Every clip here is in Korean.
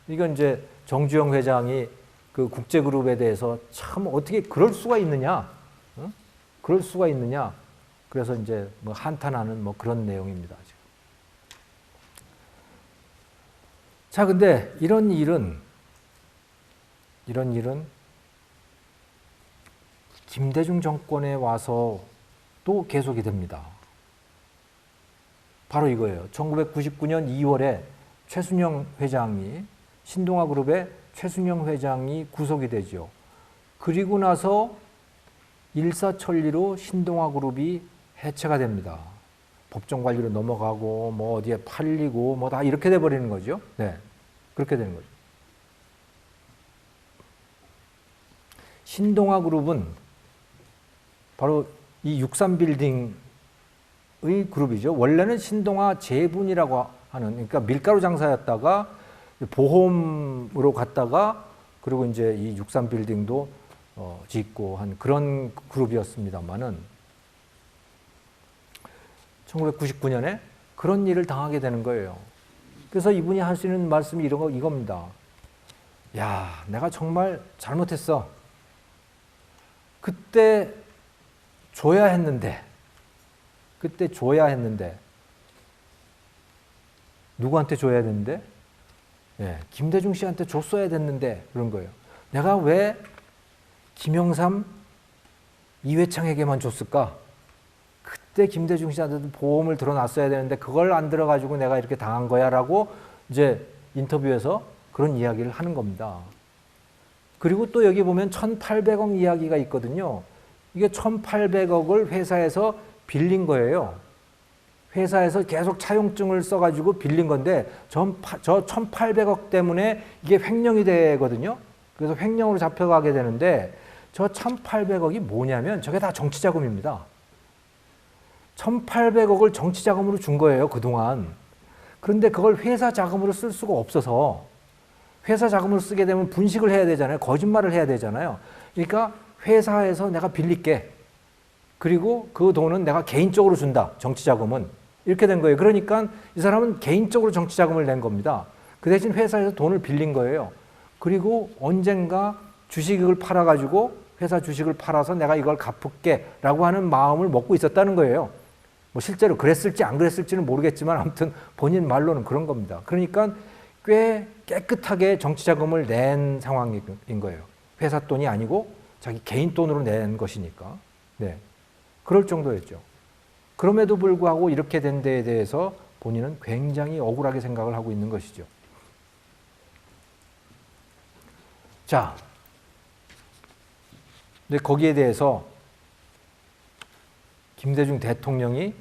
이건 이제 정주영 회장이 그 국제그룹에 대해서 참 어떻게 그럴 수가 있느냐, 어? 그럴 수가 있느냐. 그래서 이제 뭐 한탄하는 뭐 그런 내용입니다. 지금. 자, 근데 이런 일은 김대중 정권에 와서 또 계속이 됩니다. 바로 이거예요. 1999년 2월에 최순영 회장이, 신동아그룹의 최순영 회장이 구속이 되죠. 그리고 나서 일사천리로 신동아그룹이 해체가 됩니다. 법정 관리로 넘어가고 뭐 어디에 팔리고 뭐 다 이렇게 돼 버리는 거죠. 네, 그렇게 되는 거죠. 신동아그룹은 바로 이 63빌딩의 그룹이죠. 원래는 신동아 제분이라고 하는, 그러니까 밀가루 장사였다가 보험으로 갔다가 그리고 이제 이 63빌딩도 짓고 한 그런 그룹이었습니다만은 1999년에 그런 일을 당하게 되는 거예요. 그래서 이분이 하시는 말씀이 이겁니다. 야, 내가 정말 잘못했어. 그때 줘야 했는데 누구한테 줘야 됐는데? 예, 김대중 씨한테 줬어야 됐는데 그런 거예요. 내가 왜 김영삼, 이회창에게만 줬을까? 그때 김대중 씨한테도 보험을 들어놨어야 되는데 그걸 안 들어가지고 내가 이렇게 당한 거야 라고 이제 인터뷰에서 그런 이야기를 하는 겁니다. 그리고 또 여기 보면 1,800억 이야기가 있거든요. 이게 1,800억을 회사에서 빌린 거예요. 회사에서 계속 차용증을 써가지고 빌린 건데 저 1,800억 때문에 이게 횡령이 되거든요. 그래서 횡령으로 잡혀가게 되는데 저 1,800억이 뭐냐면 저게 다 정치자금입니다. 1,800억을 정치자금으로 준 거예요, 그동안. 그런데 그걸 회사 자금으로 쓸 수가 없어서 회사 자금으로 쓰게 되면 분식을 해야 되잖아요. 거짓말을 해야 되잖아요. 그러니까 회사에서 내가 빌릴게. 그리고 그 돈은 내가 개인적으로 준다. 정치자금은. 이렇게 된 거예요. 그러니까 이 사람은 개인적으로 정치자금을 낸 겁니다. 그 대신 회사에서 돈을 빌린 거예요. 그리고 언젠가 주식을 팔아가지고 회사 주식을 팔아서 내가 이걸 갚을게 라고 하는 마음을 먹고 있었다는 거예요. 뭐 실제로 그랬을지 안 그랬을지는 모르겠지만 아무튼 본인 말로는 그런 겁니다. 그러니까 꽤 깨끗하게 정치자금을 낸 상황인 거예요. 회사 돈이 아니고 자기 개인 돈으로 낸 것이니까. 네, 그럴 정도였죠. 그럼에도 불구하고 이렇게 된 데에 대해서 본인은 굉장히 억울하게 생각을 하고 있는 것이죠. 자, 근데 거기에 대해서 김대중 대통령이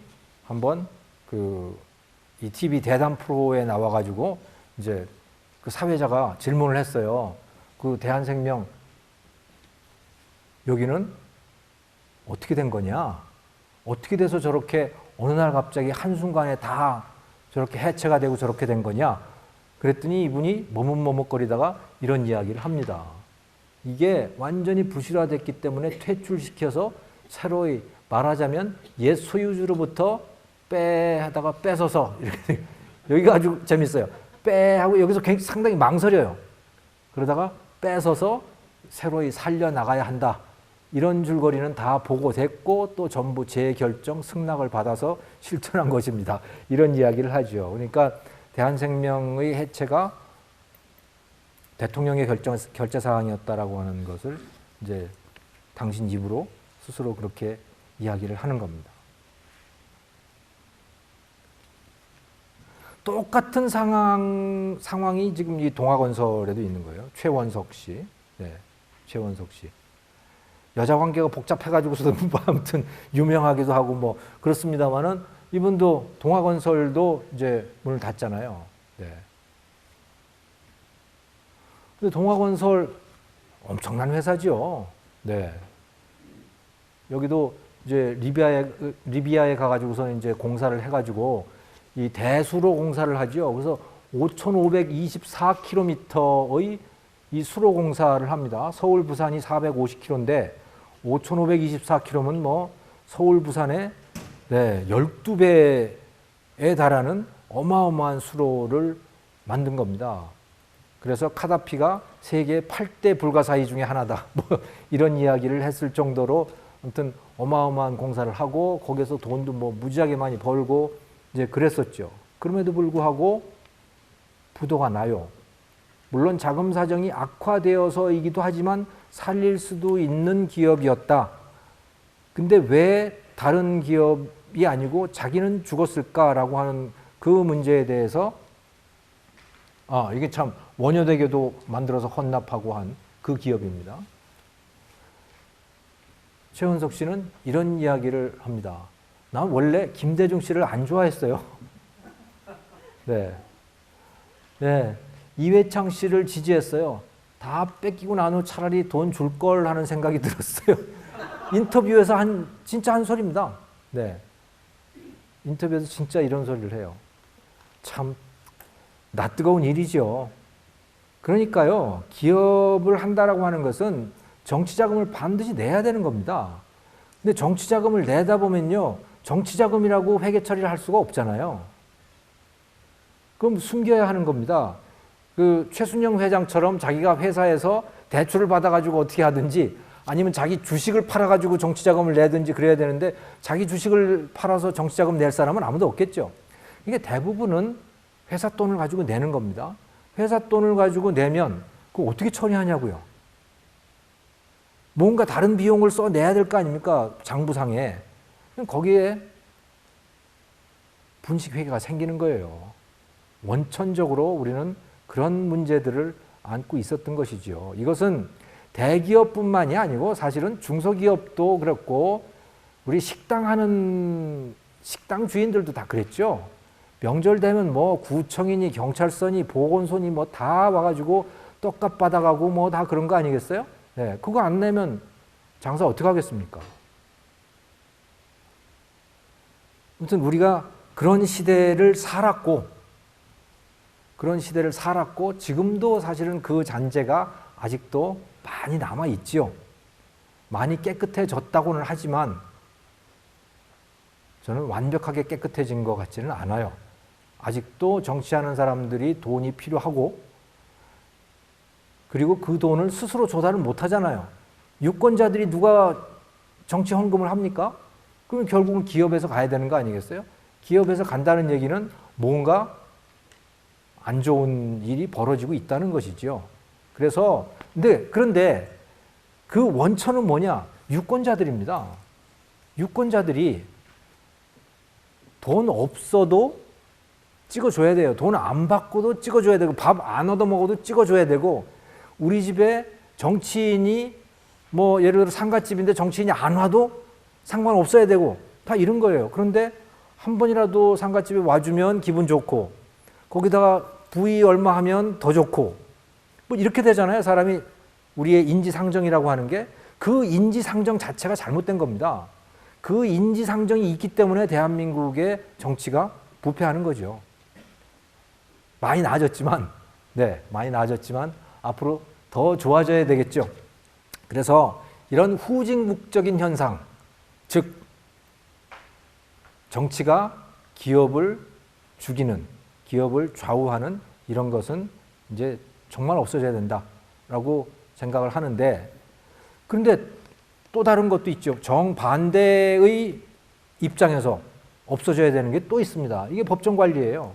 한번 이 TV 대담 프로에 나와가지고 이제 그 사회자가 질문을 했어요. 그 대한생명 여기는 어떻게 된 거냐? 어떻게 돼서 저렇게 어느 날 갑자기 한순간에 다 저렇게 해체가 되고 저렇게 된 거냐? 그랬더니 이분이 머뭇머뭇거리다가 이런 이야기를 합니다. 이게 완전히 부실화됐기 때문에 퇴출시켜서 새로이 말하자면 옛 소유주로부터 하다가 뺏어서 이렇게 여기가 아주 재밌어요. 하고 여기서 상당히 망설여요. 그러다가 뺏어서 새로이 살려나가야 한다. 이런 줄거리는 다 보고됐고 또 전부 재결정 승낙을 받아서 실천한 것입니다. 이런 이야기를 하죠. 그러니까 대한생명의 해체가 대통령의 결재 사항이었다라고 하는 것을 이제 당신 입으로 스스로 그렇게 이야기를 하는 겁니다. 똑같은 상황이 지금 이 동아건설에도 있는 거예요. 최원석 씨. 네, 최원석 씨. 여자 관계가 복잡해가지고서도 아무튼 유명하기도 하고 뭐 그렇습니다만은 이분도 동아건설도 이제 문을 닫잖아요. 네. 근데 동아건설 엄청난 회사죠. 네. 여기도 이제 리비아에 가가지고서 이제 공사를 해가지고 이 대수로 공사를 하죠. 그래서 5,524km의 이 수로 공사를 합니다. 서울, 부산이 450km인데 5,524km면 뭐 서울, 부산의 12배에 달하는 어마어마한 수로를 만든 겁니다. 그래서 카다피가 세계 8대 불가사의 중에 하나다. 뭐 이런 이야기를 했을 정도로 아무튼 어마어마한 공사를 하고 거기서 돈도 뭐 무지하게 많이 벌고 이제 그랬었죠. 그럼에도 불구하고 부도가 나요. 물론 자금 사정이 악화되어서이기도 하지만 살릴 수도 있는 기업이었다. 근데 왜 다른 기업이 아니고 자기는 죽었을까라고 하는 그 문제에 대해서 이게 참 원효대교도 만들어서 헌납하고 한 그 기업입니다. 최은석 씨는 이런 이야기를 합니다. 난 원래 김대중 씨를 안 좋아했어요. 네. 네. 이회창 씨를 지지했어요. 다 뺏기고 난 후 차라리 돈 줄 걸 하는 생각이 들었어요. 인터뷰에서 진짜 한 소리입니다. 네. 인터뷰에서 진짜 이런 소리를 해요. 참 낯뜨거운 일이죠. 그러니까요, 기업을 한다라고 하는 것은 정치 자금을 반드시 내야 되는 겁니다. 근데 정치 자금을 내다 보면요, 정치 자금이라고 회계 처리를 할 수가 없잖아요. 그럼 숨겨야 하는 겁니다. 그 최순영 회장처럼 자기가 회사에서 대출을 받아가지고 어떻게 하든지 아니면 자기 주식을 팔아가지고 정치 자금을 내든지 그래야 되는데 자기 주식을 팔아서 정치 자금 낼 사람은 아무도 없겠죠. 이게 대부분은 회사 돈을 가지고 내는 겁니다. 회사 돈을 가지고 내면 그거 어떻게 처리하냐고요. 뭔가 다른 비용을 써내야 될 거 아닙니까? 장부상에. 거기에 분식회계가 생기는 거예요. 원천적으로 우리는 그런 문제들을 안고 있었던 것이죠. 이것은 대기업뿐만이 아니고 사실은 중소기업도 그렇고 우리 식당 하는 식당 주인들도 다 그랬죠. 명절 되면 뭐 구청이니 경찰서니 보건소니 뭐 다 와가지고 떡값 받아가고 뭐 다 그런 거 아니겠어요? 네, 그거 안 내면 장사 어떻게 하겠습니까? 아무튼 우리가 그런 시대를 살았고 지금도 사실은 그 잔재가 아직도 많이 남아있지요. 많이 깨끗해졌다고는 하지만 저는 완벽하게 깨끗해진 것 같지는 않아요. 아직도 정치하는 사람들이 돈이 필요하고 그리고 그 돈을 스스로 조달을 못하잖아요. 유권자들이 누가 정치 헌금을 합니까? 그러면 결국은 기업에서 가야 되는 거 아니겠어요? 기업에서 간다는 얘기는 뭔가 안 좋은 일이 벌어지고 있다는 것이죠. 그런데 그 원천은 뭐냐? 유권자들입니다. 유권자들이 돈 없어도 찍어줘야 돼요. 돈 안 받고도 찍어줘야 되고 밥 안 얻어 먹어도 찍어줘야 되고 우리 집에 정치인이 뭐 예를 들어 상갓집인데 정치인이 안 와도 상관없어야 되고 다 이런 거예요. 그런데 한 번이라도 상갓집에 와주면 기분 좋고 거기다가 부위 얼마 하면 더 좋고 뭐 이렇게 되잖아요. 사람이 우리의 인지상정이라고 하는 게 그 인지상정 자체가 잘못된 겁니다. 그 인지상정이 있기 때문에 대한민국의 정치가 부패하는 거죠. 많이 나아졌지만 앞으로 더 좋아져야 되겠죠. 그래서 이런 후직묵적인 현상, 즉 정치가 기업을 죽이는, 기업을 좌우하는 이런 것은 이제 정말 없어져야 된다라고 생각을 하는데, 그런데 또 다른 것도 있죠. 정반대의 입장에서 없어져야 되는 게 또 있습니다. 이게 법정관리예요.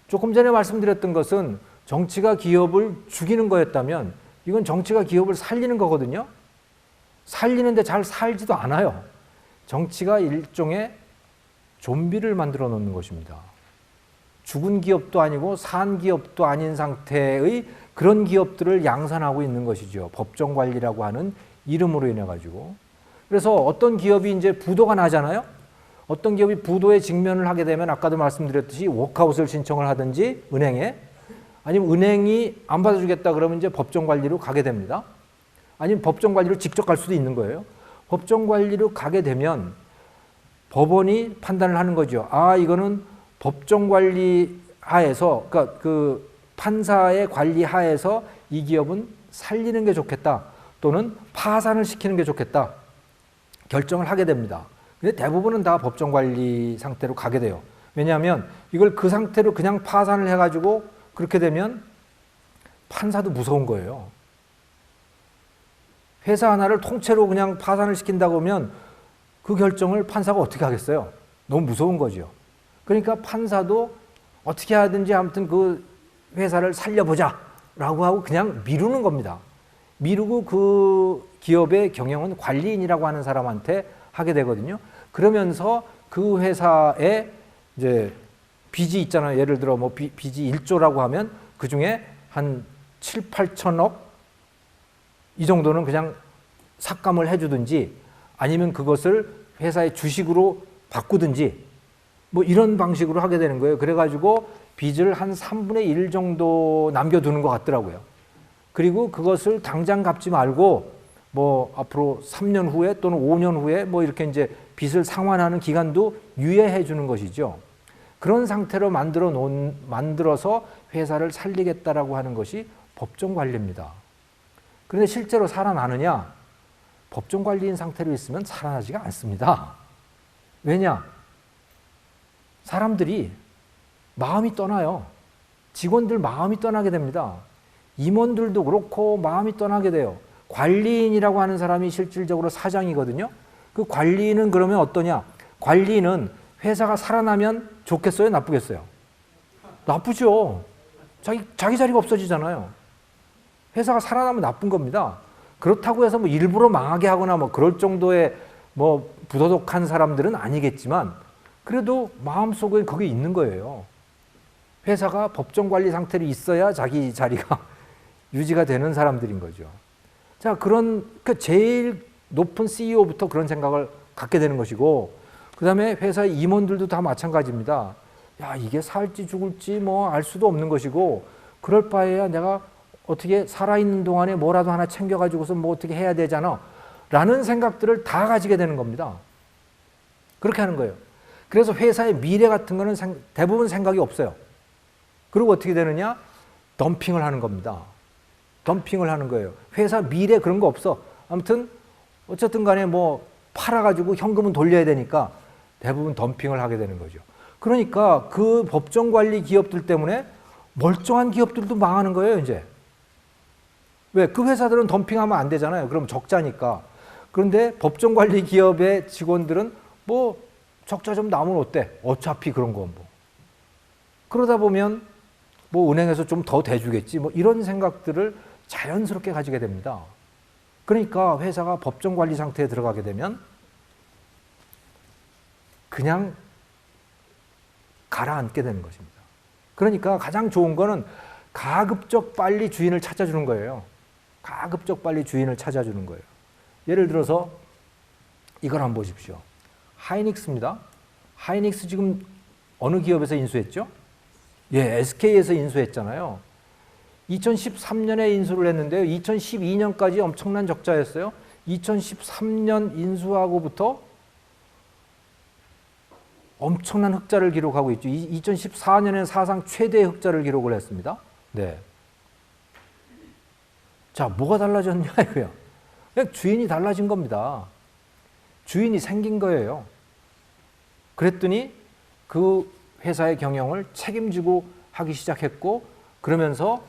조금 전에 말씀드렸던 것은 정치가 기업을 죽이는 거였다면 이건 정치가 기업을 살리는 거거든요. 살리는데 잘 살지도 않아요. 정치가 일종의 좀비를 만들어 놓는 것입니다. 죽은 기업도 아니고 산 기업도 아닌 상태의 그런 기업들을 양산하고 있는 것이죠. 법정관리라고 하는 이름으로 인해 가지고. 그래서 어떤 기업이 이제 부도가 나잖아요. 어떤 기업이 부도에 직면을 하게 되면 아까도 말씀드렸듯이 워크아웃을 신청을 하든지 은행에, 아니면 은행이 안 받아주겠다 그러면 이제 법정관리로 가게 됩니다. 아니면 법정관리로 직접 갈 수도 있는 거예요. 법정관리로 가게 되면 법원이 판단을 하는 거죠. 아, 이거는 법정관리 하에서, 그러니까 그 판사의 관리 하에서 이 기업은 살리는 게 좋겠다, 또는 파산을 시키는 게 좋겠다 결정을 하게 됩니다. 근데 대부분은 다 법정관리 상태로 가게 돼요. 왜냐하면 이걸 그 상태로 그냥 파산을 해가지고 그렇게 되면 판사도 무서운 거예요. 회사 하나를 통째로 그냥 파산을 시킨다고 하면 그 결정을 판사가 어떻게 하겠어요? 너무 무서운 거죠. 그러니까 판사도 어떻게 하든지 아무튼 그 회사를 살려보자 라고 하고 그냥 미루는 겁니다. 미루고 그 기업의 경영은 관리인이라고 하는 사람한테 하게 되거든요. 그러면서 그 회사에 이제 빚이 있잖아요. 예를 들어 뭐 빚이 1조라고 하면 그 중에 한 7, 8천억 이 정도는 그냥 삭감을 해주든지 아니면 그것을 회사의 주식으로 바꾸든지 뭐 이런 방식으로 하게 되는 거예요. 그래가지고 빚을 한 3분의 1 정도 남겨두는 것 같더라고요. 그리고 그것을 당장 갚지 말고 뭐 앞으로 3년 후에 또는 5년 후에 뭐 이렇게 이제 빚을 상환하는 기간도 유예해 주는 것이죠. 그런 상태로 만들어서 회사를 살리겠다라고 하는 것이 법정 관리입니다. 그런데 실제로 살아나느냐? 법정 관리인 상태로 있으면 살아나지가 않습니다. 왜냐? 사람들이 마음이 떠나요. 직원들 마음이 떠나게 됩니다. 임원들도 그렇고 마음이 떠나게 돼요. 관리인이라고 하는 사람이 실질적으로 사장이거든요. 그 관리인은 그러면 어떠냐? 관리인은 회사가 살아나면 좋겠어요? 나쁘겠어요? 나쁘죠. 자기 자리가 없어지잖아요. 회사가 살아나면 나쁜 겁니다. 그렇다고 해서 뭐 일부러 망하게 하거나 뭐 그럴 정도의 뭐 부도덕한 사람들은 아니겠지만 그래도 마음속에 그게 있는 거예요. 회사가 법정 관리 상태로 있어야 자기 자리가 유지가 되는 사람들인 거죠. 자, 그러니까 제일 높은 CEO부터 그런 생각을 갖게 되는 것이고, 그 다음에 회사의 임원들도 다 마찬가지입니다. 야, 이게 살지 죽을지 뭐 알 수도 없는 것이고, 그럴 바에야 내가 어떻게 살아있는 동안에 뭐라도 하나 챙겨가지고서 뭐 어떻게 해야 되잖아. 라는 생각들을 다 가지게 되는 겁니다. 그렇게 하는 거예요. 그래서 회사의 미래 같은 거는 대부분 생각이 없어요. 그리고 어떻게 되느냐? 덤핑을 하는 겁니다. 덤핑을 하는 거예요. 회사 미래 그런 거 없어. 아무튼 어쨌든 간에 뭐 팔아가지고 현금은 돌려야 되니까 대부분 덤핑을 하게 되는 거죠. 그러니까 그 법정관리 기업들 때문에 멀쩡한 기업들도 망하는 거예요, 이제. 왜? 그 회사들은 덤핑하면 안 되잖아요. 그럼 적자니까. 그런데 법정관리 기업의 직원들은 뭐 적자 좀 나면 어때? 어차피 그런 거 뭐. 그러다 보면 뭐 은행에서 좀 더 대주겠지. 뭐 이런 생각들을 자연스럽게 가지게 됩니다. 그러니까 회사가 법정관리 상태에 들어가게 되면 그냥 가라앉게 되는 것입니다. 그러니까 가장 좋은 거는 가급적 빨리 주인을 찾아주는 거예요. 가급적 빨리 주인을 찾아주는 거예요. 예를 들어서 이걸 한번 보십시오. 하이닉스입니다. 하이닉스 지금 어느 기업에서 인수했죠? 예, SK에서 인수했잖아요. 2013년에 인수를 했는데요. 2012년까지 엄청난 적자였어요. 2013년 인수하고부터 엄청난 흑자를 기록하고 있죠. 2014년에는 사상 최대 흑자를 기록을 했습니다. 네. 자, 뭐가 달라졌냐 이거야. 그냥 주인이 달라진 겁니다. 주인이 생긴 거예요. 그랬더니 그 회사의 경영을 책임지고 하기 시작했고, 그러면서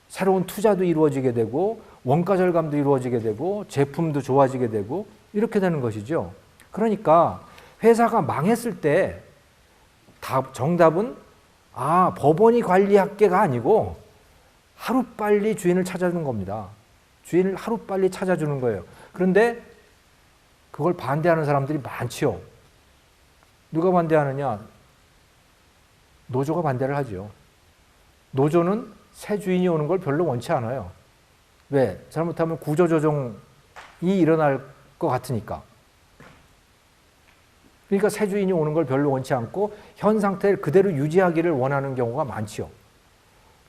새로운 투자도 이루어지게 되고 원가 절감도 이루어지게 되고 제품도 좋아지게 되고 이렇게 되는 것이죠. 그러니까 회사가 망했을 때 정답은 법원이 관리할게가 아니고 하루빨리 주인을 찾아주는 겁니다. 주인을 하루빨리 찾아주는 거예요. 그런데 그걸 반대하는 사람들이 많지요. 누가 반대하느냐? 노조가 반대를 하죠. 노조는 새 주인이 오는 걸 별로 원치 않아요. 왜? 잘못하면 구조조정이 일어날 것 같으니까. 그러니까 새 주인이 오는 걸 별로 원치 않고 현 상태를 그대로 유지하기를 원하는 경우가 많지요.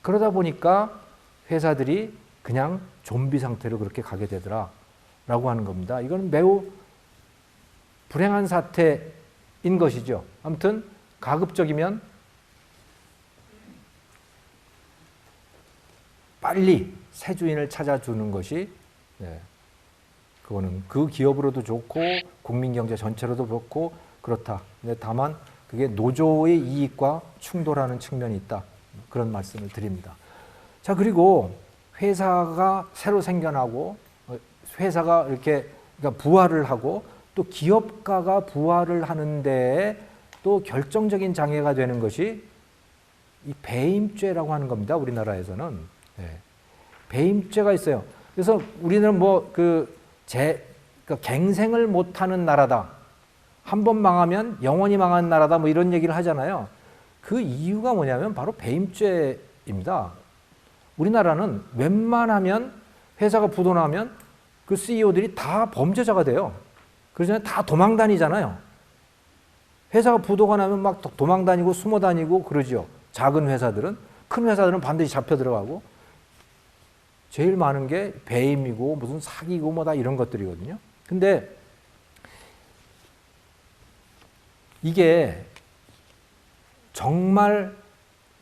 그러다 보니까 회사들이 그냥 좀비 상태로 그렇게 가게 되더라라고 하는 겁니다. 이건 매우 불행한 사태인 것이죠. 아무튼 가급적이면 빨리 새 주인을 찾아주는 것이 그거는 그 기업으로도 좋고 국민 경제 전체로도 좋고 그렇다. 근데 다만 그게 노조의 이익과 충돌하는 측면이 있다. 그런 말씀을 드립니다. 자, 그리고 회사가 새로 생겨나고 회사가 이렇게 그러니까 부활을 하고 또 기업가가 부활을 하는 데에 또 결정적인 장애가 되는 것이 이 배임죄라고 하는 겁니다. 우리나라에서는. 네. 배임죄가 있어요. 그래서 우리는 그러니까 갱생을 못하는 나라다. 한 번 망하면 영원히 망하는 나라다. 뭐 이런 얘기를 하잖아요. 그 이유가 뭐냐면 바로 배임죄입니다. 우리나라는 웬만하면 회사가 부도나면 그 CEO들이 다 범죄자가 돼요. 그러잖아요. 다 도망 다니잖아요. 회사가 부도가 나면 막 도망 다니고 숨어 다니고 그러죠. 작은 회사들은. 큰 회사들은 반드시 잡혀 들어가고. 제일 많은 게 배임이고 무슨 사기고 뭐 다 이런 것들이거든요. 근데 이게 정말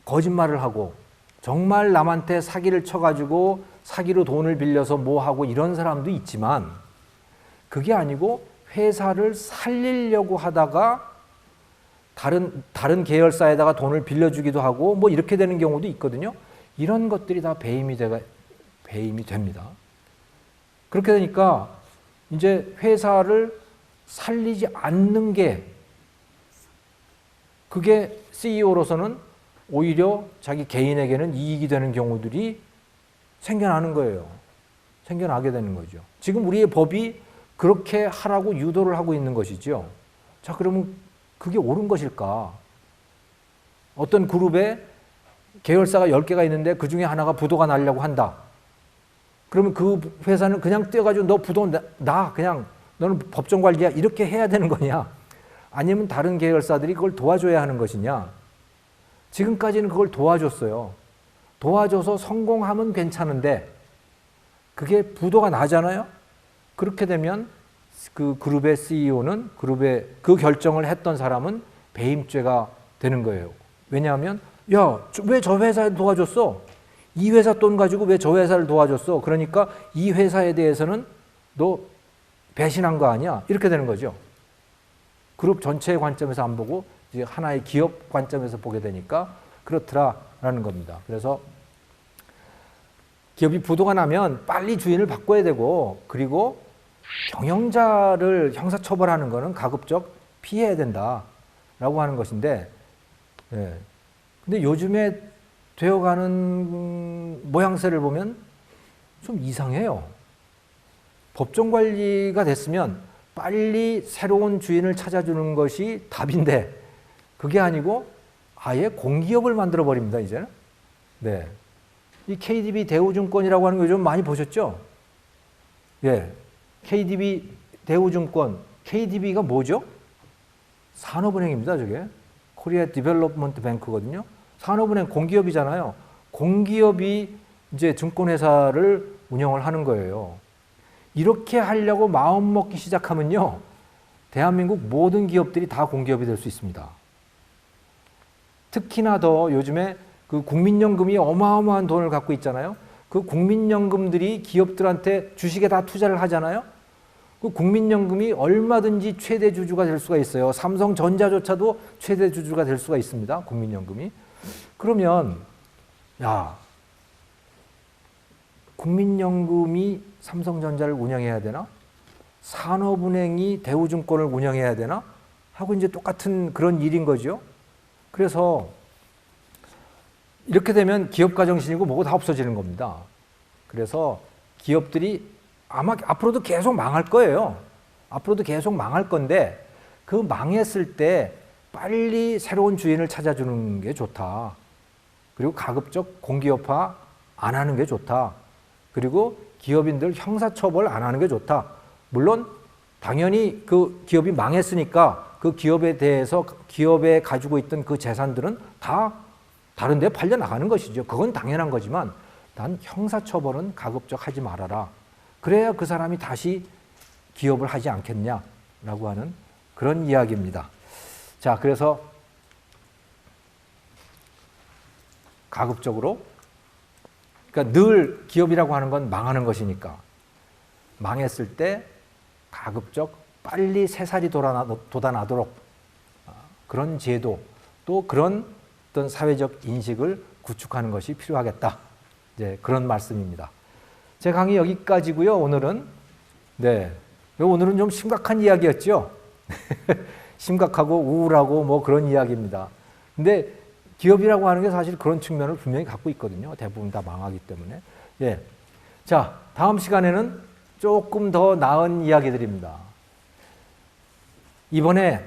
거짓말을 하고 정말 남한테 사기를 쳐가지고 사기로 돈을 빌려서 뭐 하고 이런 사람도 있지만 그게 아니고 회사를 살리려고 하다가 다른 계열사에다가 돈을 빌려주기도 하고 뭐 이렇게 되는 경우도 있거든요. 이런 것들이 다 배임이 됩니다. 그렇게 되니까 이제 회사를 살리지 않는 게 그게 CEO로서는 오히려 자기 개인에게는 이익이 되는 경우들이 생겨나는 거예요. 생겨나게 되는 거죠. 지금 우리의 법이 그렇게 하라고 유도를 하고 있는 것이죠. 자, 그러면 그게 옳은 것일까? 어떤 그룹에 계열사가 10개가 있는데 그 중에 하나가 부도가 나려고 한다. 그러면 그 회사는 그냥 뛰어가지고 너 부도 나 그냥 너는 법정 관리야 이렇게 해야 되는 거냐? 아니면 다른 계열사들이 그걸 도와줘야 하는 것이냐? 지금까지는 그걸 도와줬어요. 도와줘서 성공하면 괜찮은데 그게 부도가 나잖아요. 그렇게 되면 그 그룹의 CEO는 그룹의 그 결정을 했던 사람은 배임죄가 되는 거예요. 왜냐하면 야, 왜 저 회사를 도와줬어? 이 회사 돈 가지고 왜 저 회사를 도와줬어? 그러니까 이 회사에 대해서는 너 배신한 거 아니야? 이렇게 되는 거죠. 그룹 전체의 관점에서 안 보고 이제 하나의 기업 관점에서 보게 되니까 그렇더라라는 겁니다. 그래서 기업이 부도가 나면 빨리 주인을 바꿔야 되고 그리고 경영자를 형사처벌하는 것은 가급적 피해야 된다라고 하는 것인데 예. 근데 요즘에 되어가는 모양새를 보면 좀 이상해요. 법정 관리가 됐으면 빨리 새로운 주인을 찾아주는 것이 답인데 그게 아니고 아예 공기업을 만들어 버립니다, 이제는. 네. 이 KDB 대우증권이라고 하는 거 요즘 많이 보셨죠? 예. KDB 대우증권, KDB가 뭐죠? 산업은행입니다, 저게. 코리아 디벨롭먼트 뱅크거든요. 산업은행 공기업이잖아요. 공기업이 이제 증권회사를 운영을 하는 거예요. 이렇게 하려고 마음 먹기 시작하면요. 대한민국 모든 기업들이 다 공기업이 될 수 있습니다. 특히나 더 요즘에 그 국민연금이 어마어마한 돈을 갖고 있잖아요. 그 국민연금들이 기업들한테 주식에 다 투자를 하잖아요. 그 국민연금이 얼마든지 최대 주주가 될 수가 있어요. 삼성전자조차도 최대 주주가 될 수가 있습니다. 국민연금이. 그러면 야, 국민연금이 삼성전자를 운영해야 되나? 산업은행이 대우증권을 운영해야 되나? 하고 이제 똑같은 그런 일인 거죠. 그래서 이렇게 되면 기업가 정신이고 뭐고 다 없어지는 겁니다. 그래서 기업들이 아마 앞으로도 계속 망할 거예요. 앞으로도 계속 망할 건데 그 망했을 때 빨리 새로운 주인을 찾아주는 게 좋다. 그리고 가급적 공기업화 안 하는 게 좋다. 그리고 기업인들 형사처벌 안 하는 게 좋다. 물론 당연히 그 기업이 망했으니까 그 기업에 대해서 기업에 가지고 있던 그 재산들은 다 다른 데 팔려 나가는 것이죠. 그건 당연한 거지만 난 형사처벌은 가급적 하지 말아라. 그래야 그 사람이 다시 기업을 하지 않겠냐라고 하는 그런 이야기입니다. 자, 그래서 가급적으로 그러니까 늘 기업이라고 하는 건 망하는 것이니까 망했을 때 가급적 빨리 새살이 돋아나도록 그런 제도 또 그런 어떤 사회적 인식을 구축하는 것이 필요하겠다. 이제 그런 말씀입니다. 제 강의 여기까지고요. 오늘은 오늘은 좀 심각한 이야기였죠. 심각하고 우울하고 뭐 그런 이야기입니다. 근데 기업이라고 하는 게 사실 그런 측면을 분명히 갖고 있거든요. 대부분 다 망하기 때문에. 예. 자, 다음 시간에는 조금 더 나은 이야기들입니다. 이번에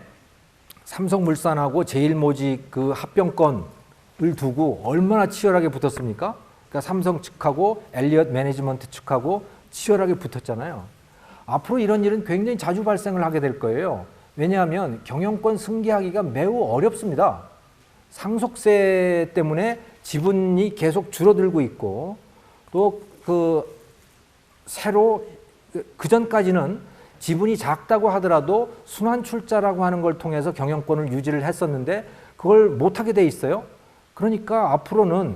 삼성물산하고 제일모직 그 합병권을 두고 얼마나 치열하게 붙었습니까? 그러니까 삼성 측하고 엘리엇 매니지먼트 측하고 치열하게 붙었잖아요. 앞으로 이런 일은 굉장히 자주 발생을 하게 될 거예요. 왜냐하면 경영권 승계하기가 매우 어렵습니다. 상속세 때문에 지분이 계속 줄어들고 있고 또 새로 그전까지는 지분이 작다고 하더라도 순환출자라고 하는 걸 통해서 경영권을 유지를 했었는데 그걸 못하게 돼 있어요. 그러니까 앞으로는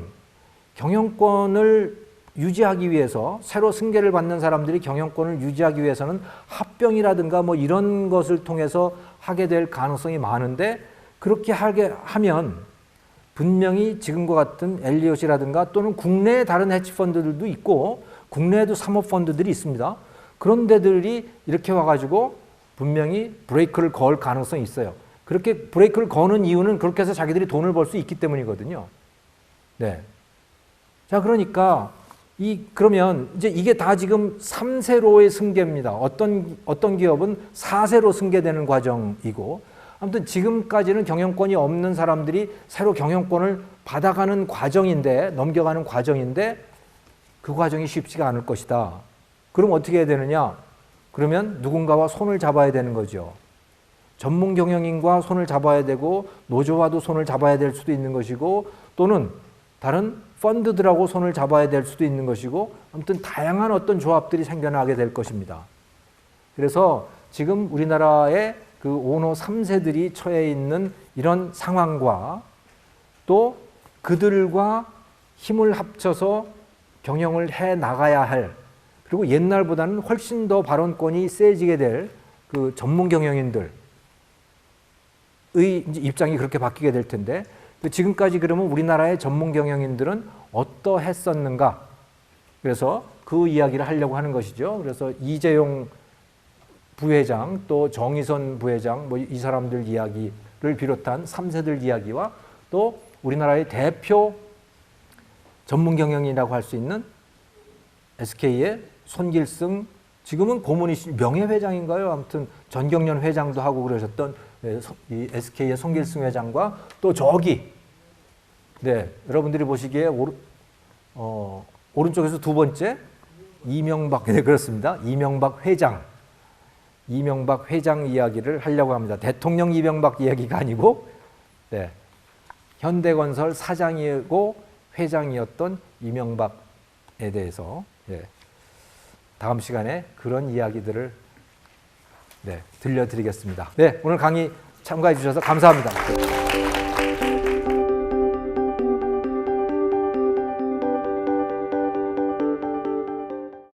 경영권을 유지하기 위해서 새로 승계를 받는 사람들이 경영권을 유지하기 위해서는 합병이라든가 뭐 이런 것을 통해서 하게 될 가능성이 많은데 그렇게 하게 하면 분명히 지금과 같은 엘리엇이라든가 또는 국내의 다른 헤지펀드들도 있고 국내에도 사모펀드들이 있습니다. 그런 데들이 이렇게 와가지고 분명히 브레이크를 걸 가능성이 있어요. 그렇게 브레이크를 거는 이유는 그렇게 해서 자기들이 돈을 벌 수 있기 때문이거든요. 네. 자, 그러니까 그러면 이제 이게 다 지금 3세로의 승계입니다. 어떤 기업은 4세로 승계되는 과정이고 아무튼 지금까지는 경영권이 없는 사람들이 새로 경영권을 받아가는 과정인데 넘겨가는 과정인데 그 과정이 쉽지가 않을 것이다. 그럼 어떻게 해야 되느냐? 그러면 누군가와 손을 잡아야 되는 거죠. 전문 경영인과 손을 잡아야 되고 노조와도 손을 잡아야 될 수도 있는 것이고 또는 다른 펀드들하고 손을 잡아야 될 수도 있는 것이고 아무튼 다양한 어떤 조합들이 생겨나게 될 것입니다. 그래서 지금 우리나라의 그 5호 3세들이 처해 있는 이런 상황과 또 그들과 힘을 합쳐서 경영을 해 나가야 할 그리고 옛날보다는 훨씬 더 발언권이 세지게 될 그 전문 경영인들의 입장이 그렇게 바뀌게 될 텐데 지금까지 그러면 우리나라의 전문 경영인들은 어떠했었는가? 그래서 그 이야기를 하려고 하는 것이죠. 그래서 이재용 부회장 또 정의선 부회장 뭐 이 사람들 이야기를 비롯한 3세들 이야기와 또 우리나라의 대표 전문 경영인이라고 할 수 있는 SK의 손길승 지금은 고문이신 명예회장인가요? 아무튼 전경련 회장도 하고 그러셨던 이 SK의 손길승 회장과 또 저기 여러분들이 보시기에 오른쪽에서 두 번째 이명박 그렇습니다. 이명박 회장 이야기를 하려고 합니다. 대통령 이명박 이야기가 아니고 현대건설 사장이고 회장이었던 이명박에 대해서 다음 시간에 그런 이야기들을 들려드리겠습니다. 오늘 강의 참가해 주셔서 감사합니다.